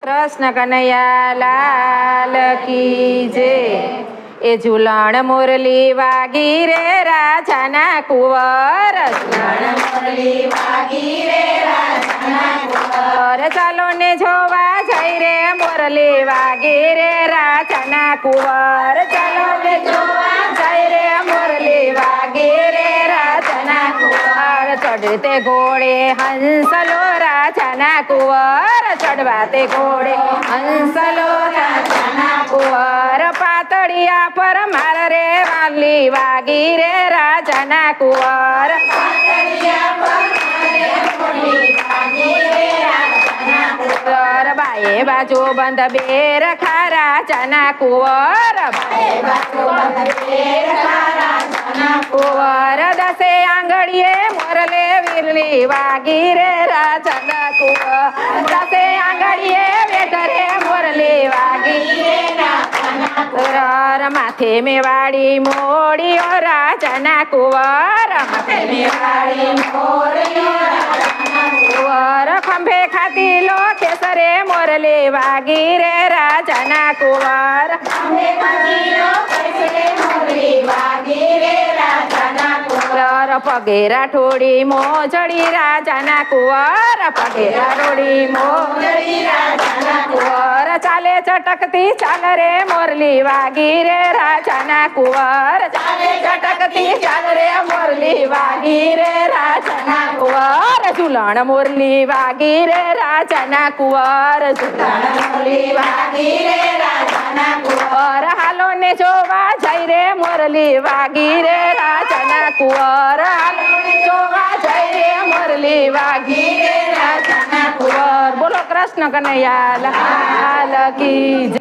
કૃષ્ણ કનૈયા લાલ કી જય। એ ઝૂલણ મુરલી વાગી રે રાજાના કુંવર, ઝૂલણ મુરલી વાગી રે રાજાના કુંવર, ચાલો ને જોવા જઈ રે મુરલી વાગી રે રાજાના કુંવર, ચાલો ને જોવા જઈ રે મુરલી વાગી રે રાજાના કુંવર, ચડતે ઘોડે હંસલો રાજાના કુંવર, ચડવા તે ઘોડે હંસલો રાજાના કુંવર, પાતળિયા પર માર રે વાલી વાગી રે રાજાના કુંવર, પાતળિયા પર બાએ બાજુ બંધ બેર ખારા રાજાના કુંવર, કુંવર દસે આંગળીએ મોરલે વીરલી વાગી રે રાજાના કુંવર, દસે આંગળીએ વેટરે મોરલી વાગી રે રાજાના કુંવર, માથે મેવાડી મોડીઓ રાજાના કુંવર, માથે મેવાડી મોડીઓ રાજાના કુંવર, ખંભે ખાતી લો કેસરે મોરલી વાગી રે રાજાના કુંવર, ખંભે ખાતી લો કેસરે મોરલી વાગી રે રાજાના કુંવર, પગે રાઠોડી મોજડી રાજાના કુંવર, પગે રાઠોડી મોજડી રાજાના કુંવર, ચાલે ચટકતી ચાલ રે મોરલી વાગી રે રાજાના કુંવર, ચાલે ચટકતી ચાલ રે મોરલી વાગી રે રાજાના કુંવર, ઝૂલણ મુરલી વાગી રે રાજાના કુંવર, ઝૂલણ મુરલી વાગી રે રાજાના કુંવર, હાલો ને જોવા જઈ રે મોરલી વાગી રે રાજાના કુંવર, હાલો ને જોવા જઈ રે મોરલી વાગી રે રાજાના કુંવર। બોલો કૃષ્ણ કનૈયા લાલ કી જય।